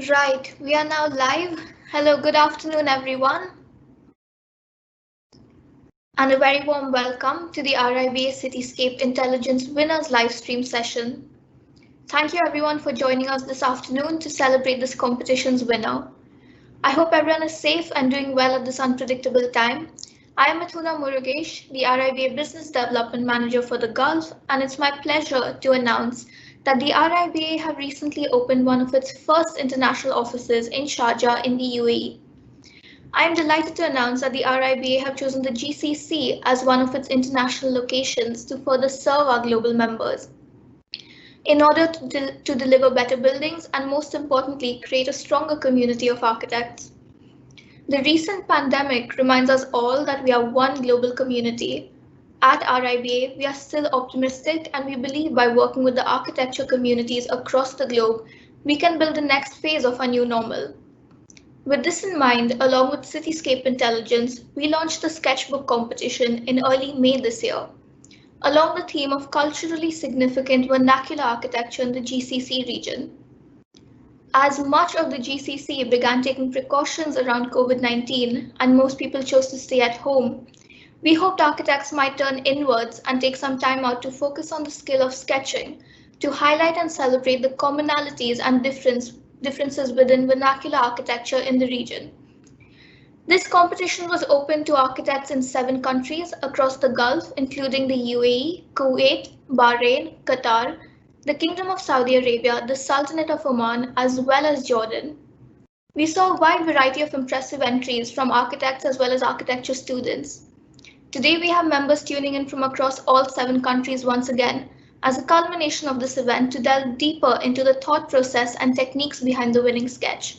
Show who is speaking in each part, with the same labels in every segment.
Speaker 1: Right, we are now live. Hello, good afternoon, everyone, and a very warm welcome to the RIBA Cityscape Intelligence Winners live stream session. Thank you, everyone, for joining us this afternoon to celebrate this competition's winner. I hope everyone is safe and doing well at this unpredictable time. I am Mithuna Murugesh, the RIBA Business Development Manager for the Gulf, and it's my pleasure to announce that the RIBA have recently opened one of its first international offices in Sharjah in the UAE. I am delighted to announce that the RIBA have chosen the GCC as one of its international locations to further serve our global members. In order to deliver better buildings and, most importantly, create a stronger community of architects. The recent pandemic reminds us all that we are one global community. At RIBA, we are still optimistic, and we believe by working with the architecture communities across the globe, we can build the next phase of our new normal. With this in mind, along with Cityscape Intelligence, we launched the sketchbook competition in early May this year, along the theme of culturally significant vernacular architecture in the GCC region. As much of the GCC began taking precautions around COVID-19 and most people chose to stay at home, we hoped architects might turn inwards and take some time out to focus on the skill of sketching, to highlight and celebrate the commonalities and differences within vernacular architecture in the region. This competition was open to architects in 7 countries across the Gulf, including the UAE, Kuwait, Bahrain, Qatar, the Kingdom of Saudi Arabia, the Sultanate of Oman, as well as Jordan. We saw a wide variety of impressive entries from architects as well as architecture students. Today we have members tuning in from across all 7 countries once again, as a culmination of this event to delve deeper into the thought process and techniques behind the winning sketch.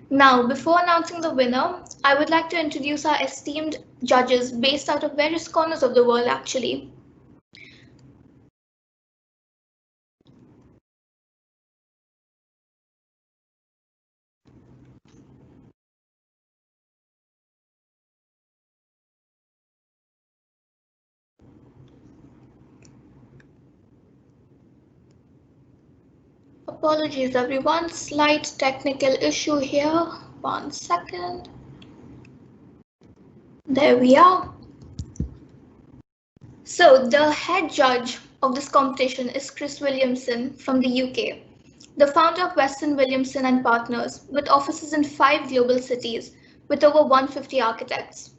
Speaker 1: Now, before announcing the winner, I would like to introduce our esteemed judges based out of various corners of the world actually. Apologies everyone, slight technical issue here. 1 second. There we are. So the head judge of this competition is Chris Williamson from the UK, the founder of Weston Williamson and Partners, with offices in 5 global cities with over 150 architects.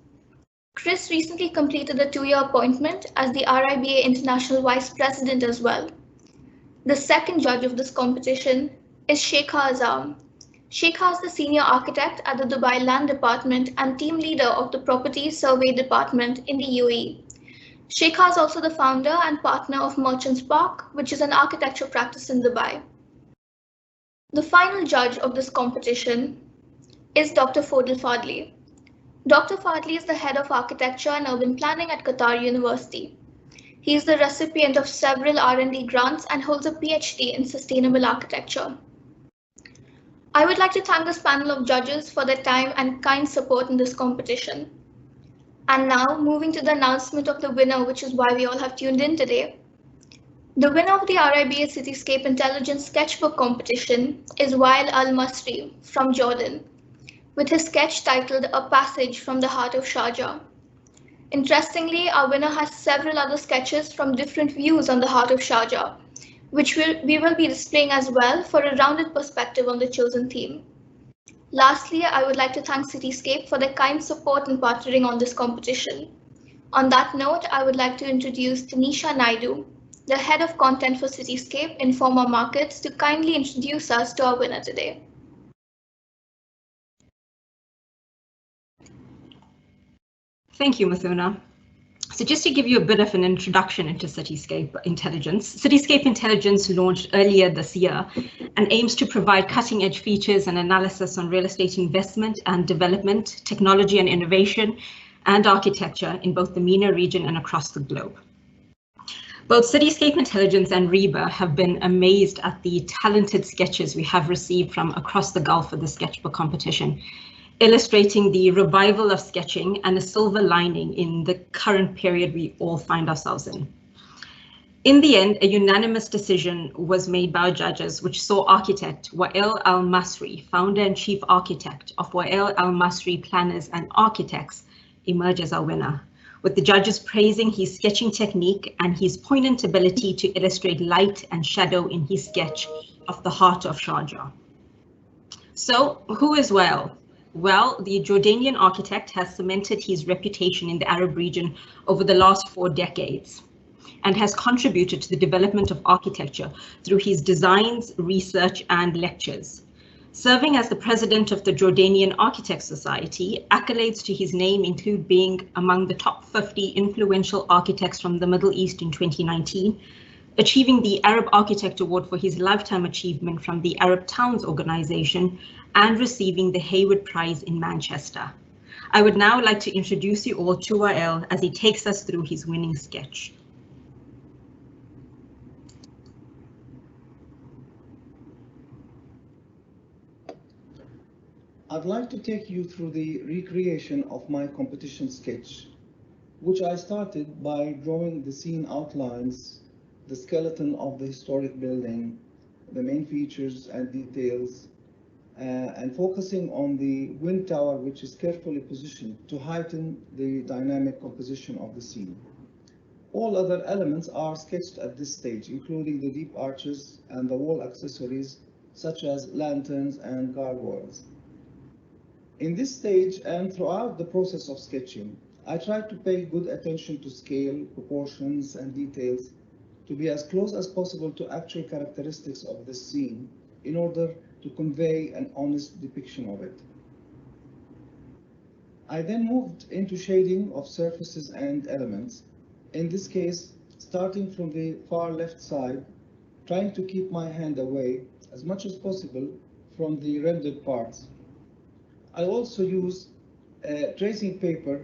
Speaker 1: Chris recently completed a 2-year appointment as the RIBA International Vice President as well. The second judge of this competition is Sheikh Hassan. Sheikh is the senior architect at the Dubai Land Department and team leader of the Property Survey Department in the UAE. Sheikh is also the founder and partner of Merchants Park, which is an architecture practice in Dubai. The final judge of this competition is Dr. Fodil Fadli. Dr. Fadli is the head of architecture and urban planning at Qatar University. He is the recipient of several R&D grants and holds a PhD in sustainable architecture. I would like to thank this panel of judges for their time and kind support in this competition. And now, moving to the announcement of the winner, which is why we all have tuned in today. The winner of the RIBA Cityscape Intelligence Sketchbook competition is Wael Al-Masri from Jordan, with his sketch titled A Passage from the Heart of Sharjah. Interestingly, our winner has several other sketches from different views on the heart of Sharjah, which we will be displaying as well for a rounded perspective on the chosen theme. Lastly, I would like to thank Cityscape for their kind support in partnering on this competition. On that note, I would like to introduce Tanisha Naidu, the head of content for Cityscape Informa Markets, to kindly introduce us to our winner today.
Speaker 2: Thank you, Mithuna. So just to give you a bit of an introduction into Cityscape Intelligence, Cityscape Intelligence launched earlier this year and aims to provide cutting-edge features and analysis on real estate investment and development, technology and innovation, and architecture in both the MENA region and across the globe. Both Cityscape Intelligence and RIBA have been amazed at the talented sketches we have received from across the Gulf for the sketchbook competition, illustrating the revival of sketching and a silver lining in the current period we all find ourselves in. In the end, a unanimous decision was made by judges, which saw architect Wael Al-Masri, founder and chief architect of Wael Al-Masri Planners and Architects, emerge as our winner, with the judges praising his sketching technique and his poignant ability to illustrate light and shadow in his sketch of the heart of Sharjah. So, who is Wael? Well, the Jordanian architect has cemented his reputation in the Arab region over the last 4 decades and has contributed to the development of architecture through his designs, research, and lectures. Serving as the president of the Jordanian Architects Society, accolades to his name include being among the top 50 influential architects from the Middle East in 2019, achieving the Arab Architect Award for his lifetime achievement from the Arab Towns Organization, and receiving the Hayward Prize in Manchester. I would now like to introduce you all to Wael as he takes us through his winning sketch.
Speaker 3: I'd like to take you through the recreation of my competition sketch, which I started by drawing the scene outlines, the skeleton of the historic building, the main features and details, and focusing on the wind tower, which is carefully positioned to heighten the dynamic composition of the scene. All other elements are sketched at this stage, including the deep arches and the wall accessories, such as lanterns and gargoyles. In this stage and throughout the process of sketching, I tried to pay good attention to scale, proportions, and details to be as close as possible to actual characteristics of the scene in order to convey an honest depiction of it. I then moved into shading of surfaces and elements, in this case, starting from the far left side, trying to keep my hand away as much as possible from the rendered parts. I also use tracing paper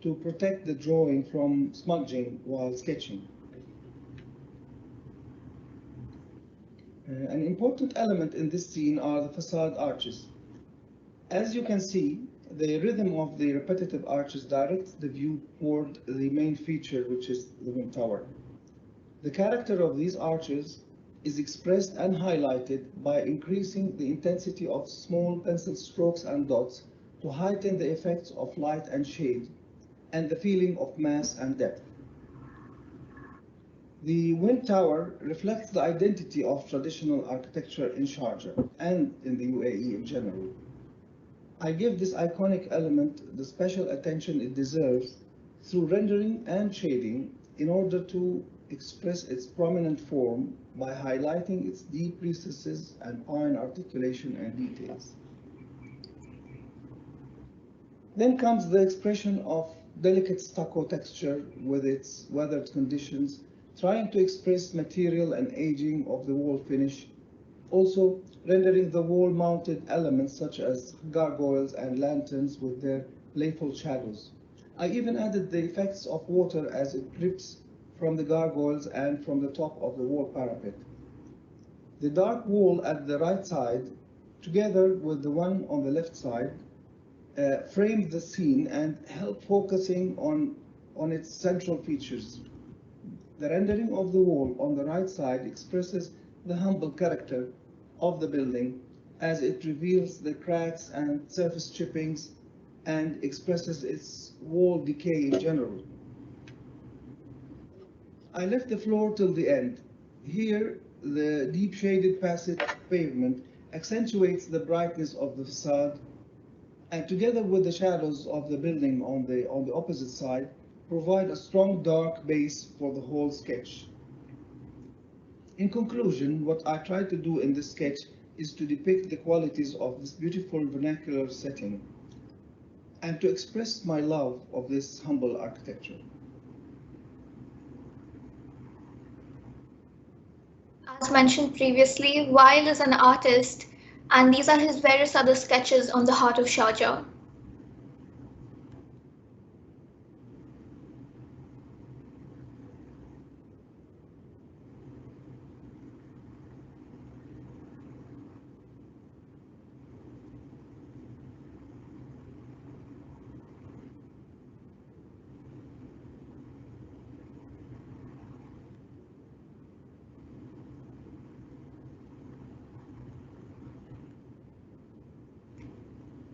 Speaker 3: to protect the drawing from smudging while sketching. An important element in this scene are the facade arches. As you can see, the rhythm of the repetitive arches directs the view toward the main feature, which is the wind tower. The character of these arches is expressed and highlighted by increasing the intensity of small pencil strokes and dots to heighten the effects of light and shade and the feeling of mass and depth. The wind tower reflects the identity of traditional architecture in Sharjah and in the UAE in general. I give this iconic element the special attention it deserves through rendering and shading in order to express its prominent form by highlighting its deep recesses and fine articulation and details. Then comes the expression of delicate stucco texture with its weathered conditions, trying to express material and aging of the wall finish, also rendering the wall-mounted elements such as gargoyles and lanterns with their playful shadows. I even added the effects of water as it drips from the gargoyles and from the top of the wall parapet. The dark wall at the right side, together with the one on the left side, framed the scene and helped focusing on its central features. The rendering of the wall on the right side expresses the humble character of the building as it reveals the cracks and surface chippings and expresses its wall decay in general. I left the floor till the end. Here, the deep shaded passage pavement accentuates the brightness of the facade, and together with the shadows of the building on the opposite side, provide a strong dark base for the whole sketch. In conclusion, what I tried to do in this sketch is to depict the qualities of this beautiful vernacular setting and to express my love of this humble architecture.
Speaker 1: As mentioned previously, Wael is an artist, and these are his various other sketches on the heart of Sharjah.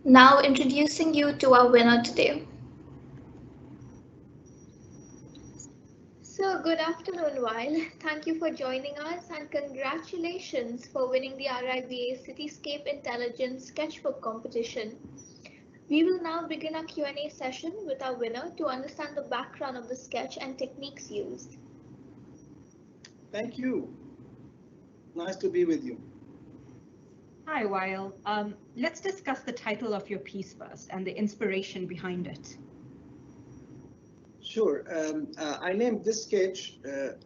Speaker 1: Now introducing you to our winner today. So good afternoon, Weil. Thank you for joining us and congratulations for winning the RIBA Cityscape Intelligence Sketchbook competition. We will now begin our Q&A session with our winner to understand the background of the sketch and techniques used.
Speaker 4: Thank you. Nice to be with you.
Speaker 2: Hi, Weil. Let's discuss the title of your piece first and the inspiration behind it.
Speaker 4: Sure. I named this sketch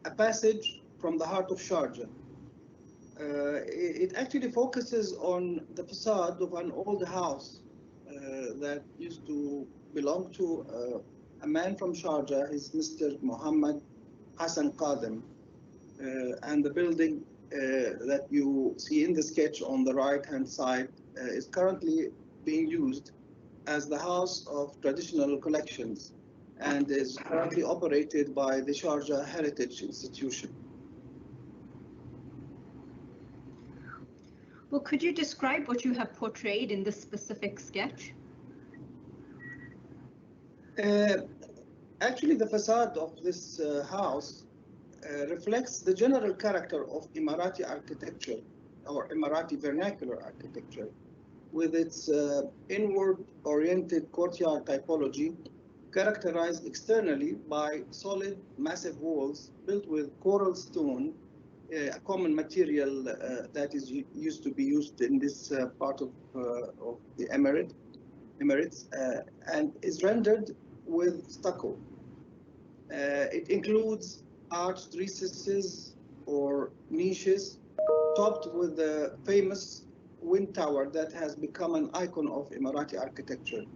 Speaker 4: A Passage from the Heart of Sharjah. It actually focuses on the facade of an old house that used to belong to a man from Sharjah, is Mr. Muhammad Hassan Qadim. And the building that you see in the sketch on the right-hand side is currently being used as the House of Traditional Collections and is currently operated by the Sharjah Heritage Institution.
Speaker 2: Well, could you describe what you have portrayed in this specific sketch?
Speaker 4: Actually, the facade of this house reflects the general character of Emirati architecture or Emirati vernacular architecture, with its inward-oriented courtyard typology characterized externally by solid, massive walls built with coral stone, a common material that is used to be used in this part of the Emirates, and is rendered with stucco. It includes arched recesses or niches topped with the famous wind tower that has become an icon of Emirati architecture.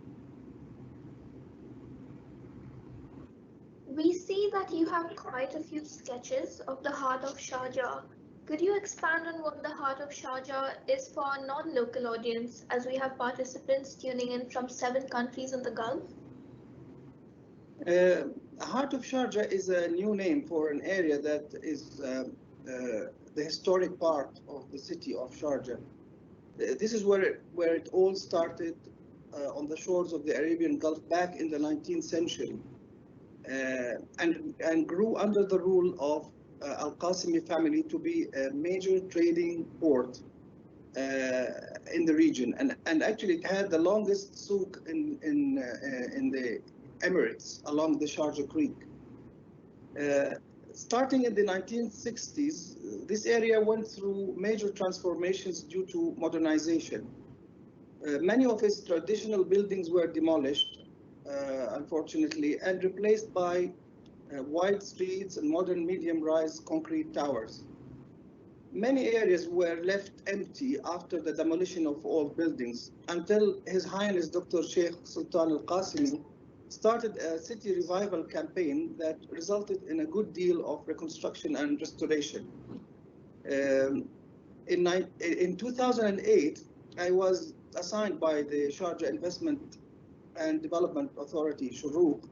Speaker 1: We see that you have quite a few sketches of the Heart of Sharjah. Could you expand on what the Heart of Sharjah is for our non-local audience, as we have participants tuning in from 7 countries in the Gulf?
Speaker 4: Heart of Sharjah is a new name for an area that is the historic part of the city of Sharjah. This is where it all started on the shores of the Arabian Gulf back in the 19th century. And grew under the rule of Al-Qasimi family to be a major trading port in the region, and actually it had the longest souk in the Emirates along the Sharjah Creek. Starting in the 1960s, this area went through major transformations due to modernization. Many of its traditional buildings were demolished, unfortunately, and replaced by wide streets and modern medium-rise concrete towers. Many areas were left empty after the demolition of old buildings until His Highness Dr. Sheikh Sultan Al-Qasimi started a city revival campaign that resulted in a good deal of reconstruction and restoration. In 2008, I was assigned by the Sharjah Investment and Development Authority, Shuruk,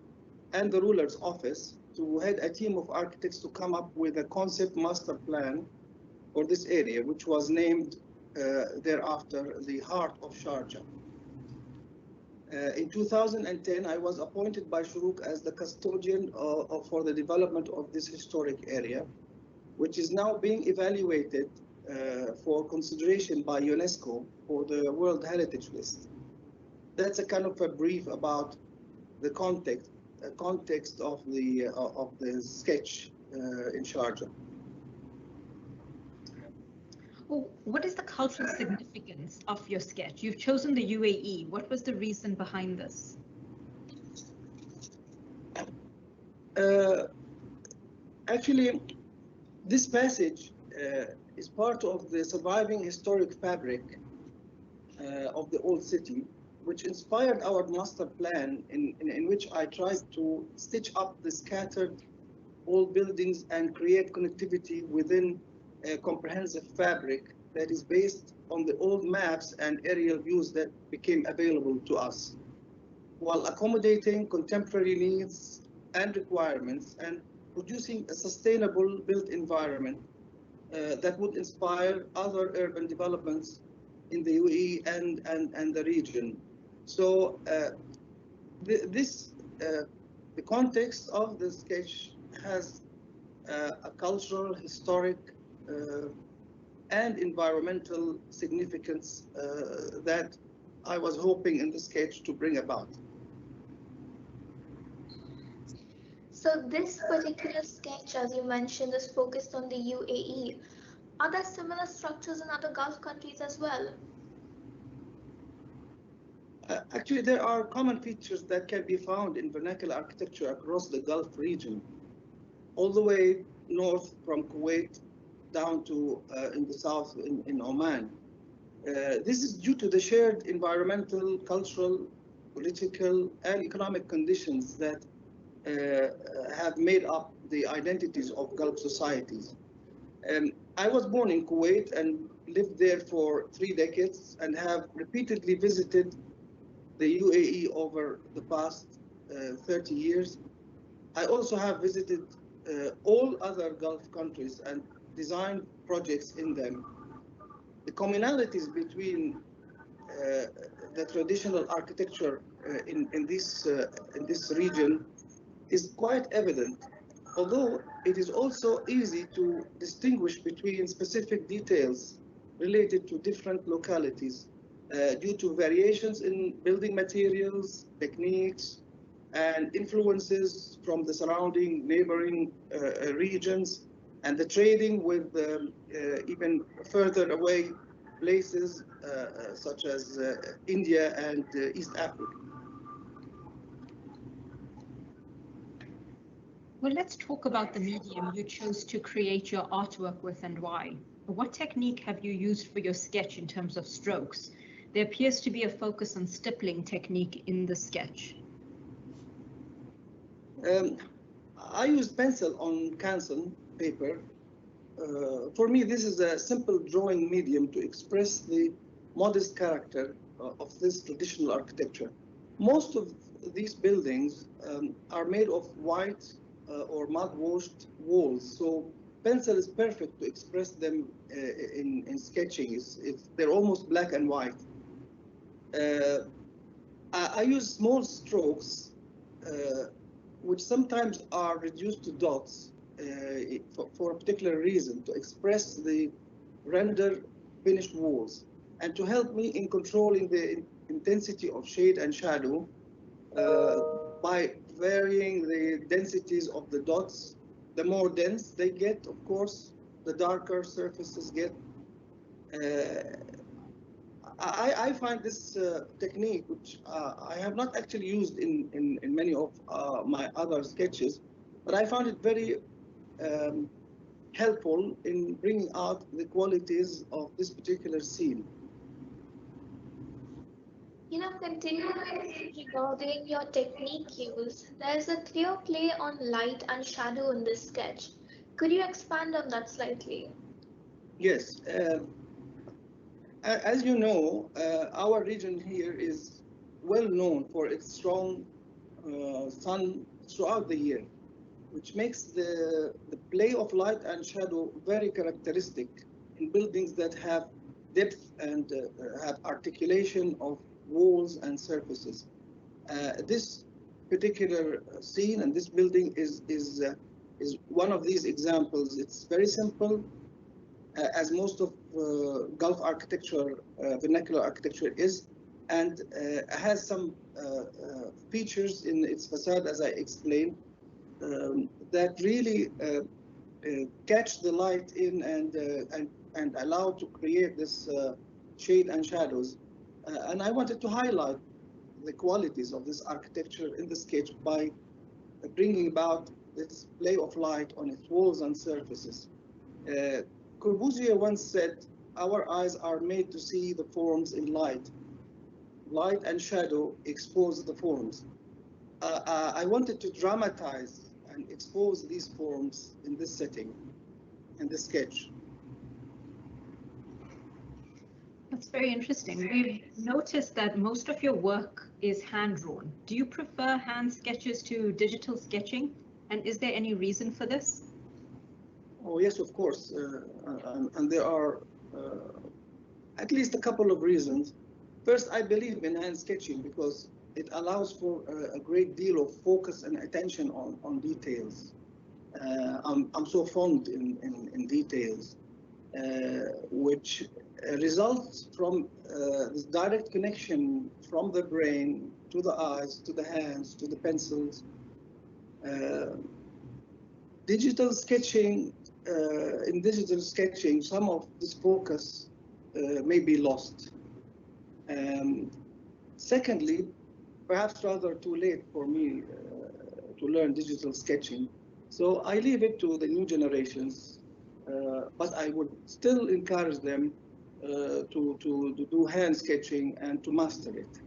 Speaker 4: and the ruler's office to head a team of architects to come up with a concept master plan for this area, which was named thereafter the Heart of Sharjah. In 2010, I was appointed by Shuruk as the custodian for the development of this historic area, which is now being evaluated for consideration by UNESCO for the World Heritage List. That's a kind of a brief about the context of the sketch in Sharjah.
Speaker 2: Well, what is the cultural significance of your sketch? You've chosen the UAE. What was the reason behind this?
Speaker 4: Actually, this passage is part of the surviving historic fabric of the old city, which inspired our master plan in which I tried to stitch up the scattered old buildings and create connectivity within a comprehensive fabric that is based on the old maps and aerial views that became available to us, while accommodating contemporary needs and requirements and producing a sustainable built environment that would inspire other urban developments in the UAE and the region. So the context of the sketch has a cultural, historic, and environmental significance that I was hoping in the sketch to bring about.
Speaker 1: So this particular sketch, as you mentioned, is focused on the UAE. Are there similar structures in other Gulf countries as well?
Speaker 4: Actually, there are common features that can be found in vernacular architecture across the Gulf region, all the way north from Kuwait down to in the south in Oman. This is due to the shared environmental, cultural, political, and economic conditions that have made up the identities of Gulf societies. I was born in Kuwait and lived there for 3 decades and have repeatedly visited the UAE over the past 30 years. I also have visited all other Gulf countries and designed projects in them. The commonalities between the traditional architecture in this region is quite evident, although it is also easy to distinguish between specific details related to different localities due to variations in building materials, techniques, and influences from the surrounding neighboring regions, and the trading with even further away places such as India and East Africa.
Speaker 2: Well, let's talk about the medium you chose to create your artwork with and why. What technique have you used for your sketch in terms of strokes? There appears to be a focus on stippling technique in the sketch.
Speaker 4: I used pencil on canson paper. For me, this is a simple drawing medium to express the modest character of this traditional architecture. Most of these buildings are made of white or mud-washed walls, so pencil is perfect to express them in sketching. They're almost black and white. I use small strokes, which sometimes are reduced to dots for a particular reason, to express the render finished walls and to help me in controlling the intensity of shade and shadow by varying the densities of the dots. The more dense they get, of course, the darker surfaces get. I find this technique, which I have not actually used in many of my other sketches, but I found it very helpful in bringing out the qualities of this particular scene.
Speaker 1: Continuing regarding your technique use, there is a clear play on light and shadow in this sketch. Could you expand on that slightly?
Speaker 4: Yes. As you know, our region here is well known for its strong sun throughout the year, which makes the play of light and shadow very characteristic in buildings that have depth and have articulation of walls and surfaces. This particular scene and this building is one of these examples. It's very simple, as most of Gulf architecture, vernacular architecture is, and has some features in its facade, as I explained, that really catch the light in and allow to create this shade and shadows. And I wanted to highlight the qualities of this architecture in the sketch by bringing about this play of light on its walls and surfaces. Corbusier once said, "Our eyes are made to see the forms in light. Light and shadow expose the forms." I wanted to dramatize and expose these forms in this setting, in this sketch.
Speaker 2: That's very interesting. We've noticed that most of your work is hand-drawn. Do you prefer hand sketches to digital sketching? And is there any reason for this?
Speaker 4: Oh, yes, of course. And there are at least a couple of reasons. First, I believe in hand sketching because it allows for a great deal of focus and attention on details. I'm so fond in details, which results from this direct connection from the brain to the eyes, to the hands, to the pencils. Digital sketching, in digital sketching, some of this focus may be lost. Secondly, perhaps rather too late for me to learn digital sketching. So I leave it to the new generations, but I would still encourage them to do hand sketching and to master it.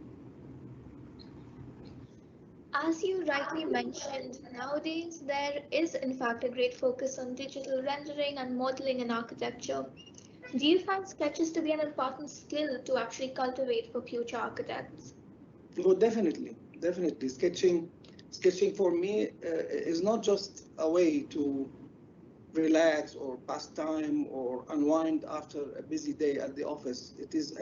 Speaker 1: As you rightly mentioned, nowadays there is in fact a great focus on digital rendering and modeling in architecture. Do you find sketches to be an important skill to actually cultivate for future architects?
Speaker 4: Oh, definitely. Sketching for me is not just a way to relax or pass time or unwind after a busy day at the office. It is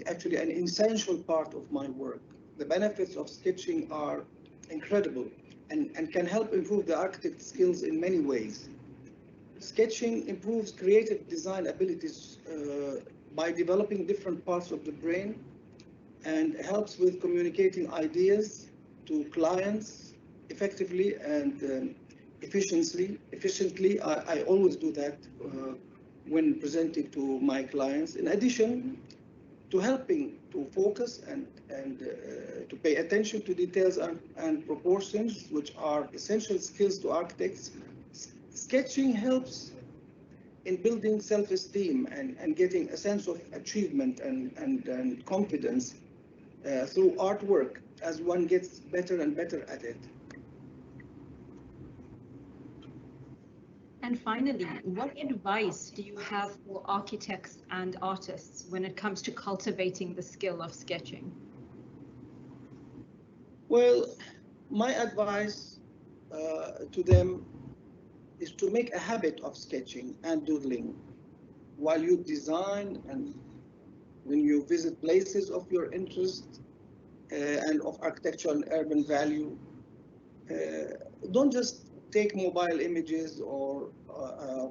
Speaker 4: actually an essential part of my work. The benefits of sketching are incredible and can help improve the architect's skills in many ways. Sketching improves creative design abilities by developing different parts of the brain and helps with communicating ideas to clients effectively and efficiently. I always do that when presenting to my clients. In addition to helping to focus and to pay attention to details and proportions, which are essential skills to architects, sketching helps in building self-esteem and getting a sense of achievement and confidence through artwork as one gets better and better at it.
Speaker 2: And finally, what advice do you have for architects and artists when it comes to cultivating the skill of sketching?
Speaker 4: Well, my advice to them is to make a habit of sketching and doodling while you design and when you visit places of your interest and of architectural and urban value. Don't just take mobile images or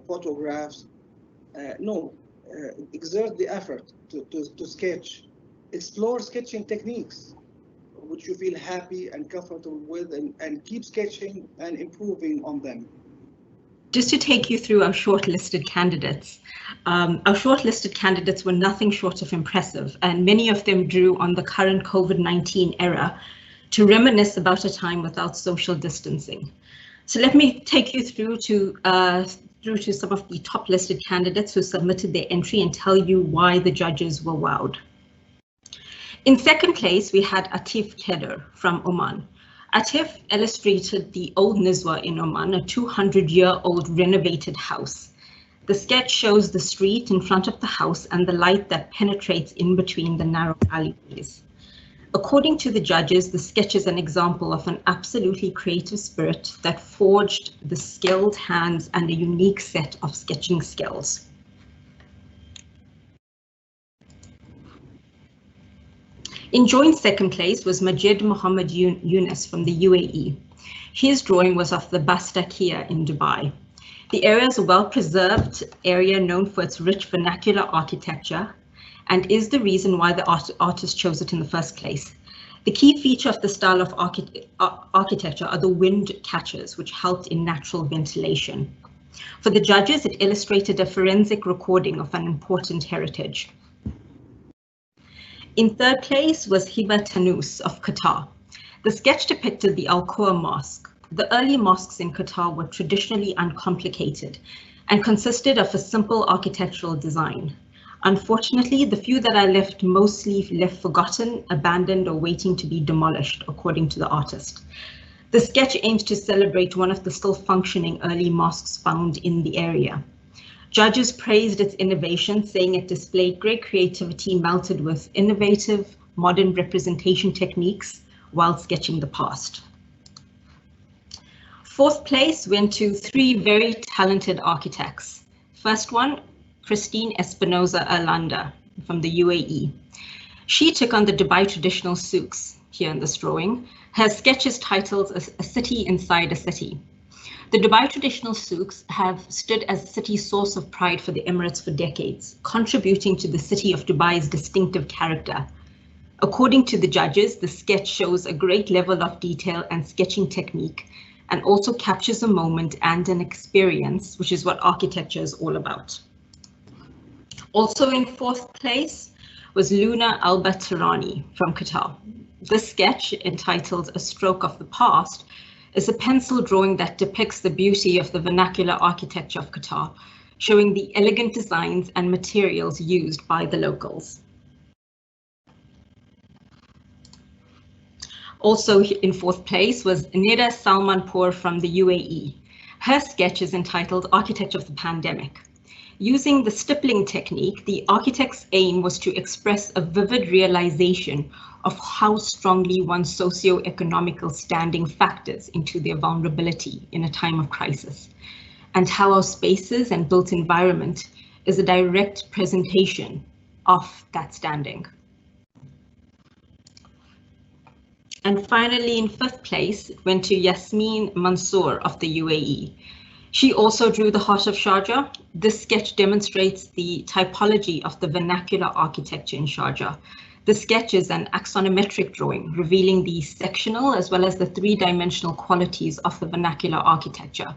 Speaker 4: photographs. No, exert the effort to sketch. Explore sketching techniques which you feel happy and comfortable with, and keep sketching and improving on them.
Speaker 2: Just to take you through our shortlisted candidates. Our shortlisted candidates were nothing short of impressive, and many of them drew on the current COVID-19 era to reminisce about a time without social distancing. So let me take you through to some of the top listed candidates who submitted their entry and tell you why the judges were wowed. In second place, we had Atif Kheder from Oman. Atif illustrated the Old Nizwa in Oman, a 200-year-old renovated house. The sketch shows the street in front of the house and the light that penetrates in between the narrow alleyways. According to the judges, the sketch is an example of an absolutely creative spirit that forged the skilled hands and a unique set of sketching skills. In joint second place was Majid Mohammed Yunus from the UAE. His drawing was of the Basta Kia in Dubai. The area is a well-preserved area known for its rich vernacular architecture and is the reason why the artist chose it in the first place. The key feature of the style of architecture are the wind catchers, which helped in natural ventilation. For the judges, it illustrated a forensic recording of an important heritage. In third place was Hiba Tanous of Qatar. The sketch depicted the Alcoa Mosque. The early mosques in Qatar were traditionally uncomplicated and consisted of a simple architectural design. Unfortunately, the few that are left mostly left forgotten, abandoned, or waiting to be demolished, according to the artist. The sketch aims to celebrate one of the still functioning early mosques found in the area. Judges praised its innovation, saying it displayed great creativity melted with innovative, modern representation techniques while sketching the past. Fourth place went to three very talented architects. First one, Christine Espinoza Alanda from the UAE. She took on the Dubai traditional souks here in this drawing. Her sketch is titled A City Inside a City. The Dubai traditional souks have stood as a city source of pride for the Emirates for decades, contributing to the city of Dubai's distinctive character. According to the judges, the sketch shows a great level of detail and sketching technique, and also captures a moment and an experience, which is what architecture is all about. Also in fourth place was Luna Albatirani from Qatar. This sketch, entitled A Stroke of the Past, is a pencil drawing that depicts the beauty of the vernacular architecture of Qatar, showing the elegant designs and materials used by the locals. Also in fourth place was Nida Salmanpour from the UAE. Her sketch is entitled Architecture of the Pandemic. Using the stippling technique, the architect's aim was to express a vivid realization of how strongly one's socio-economical standing factors into their vulnerability in a time of crisis, and how our spaces and built environment is a direct presentation of that standing. And finally, in fifth place, it went to Yasmin Mansour of the UAE. She also drew the heart of Sharjah. This sketch demonstrates the typology of the vernacular architecture in Sharjah. The sketch is an axonometric drawing, revealing the sectional as well as the three-dimensional qualities of the vernacular architecture.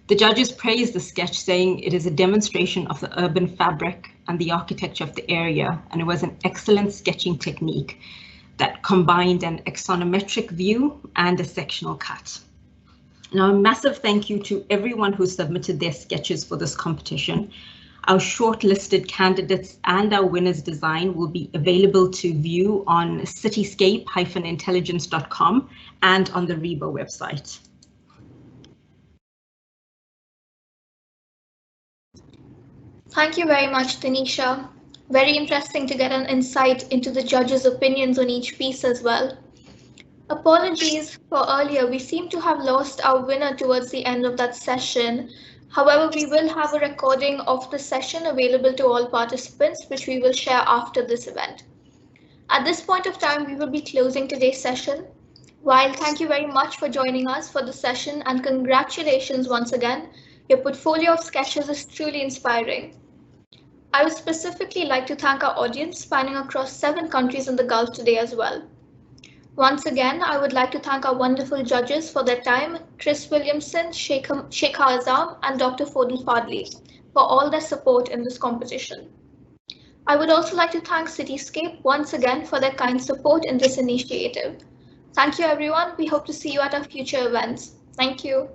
Speaker 2: The judges praised the sketch, saying it is a demonstration of the urban fabric and the architecture of the area, and it was an excellent sketching technique that combined an axonometric view and a sectional cut. Now, a massive thank you to everyone who submitted their sketches for this competition. Our shortlisted candidates and our winner's design will be available to view on cityscape-intelligence.com and on the RIBA website.
Speaker 1: Thank you very much, Tanisha. Very interesting to get an insight into the judges' opinions on each piece as well. Apologies for earlier, we seem to have lost our winner towards the end of that session. However, we will have a recording of the session available to all participants, which we will share after this event. At this point of time, we will be closing today's session. While thank you very much for joining us for the session, and congratulations once again. Your portfolio of sketches is truly inspiring. I would specifically like to thank our audience spanning across 7 countries in the Gulf today as well. Once again, I would like to thank our wonderful judges for their time, Chris Williamson, Sheikh Hassan, and Dr. Fodil Fadli, for all their support in this competition. I would also like to thank Cityscape once again for their kind support in this initiative. Thank you, everyone. We hope to see you at our future events. Thank you.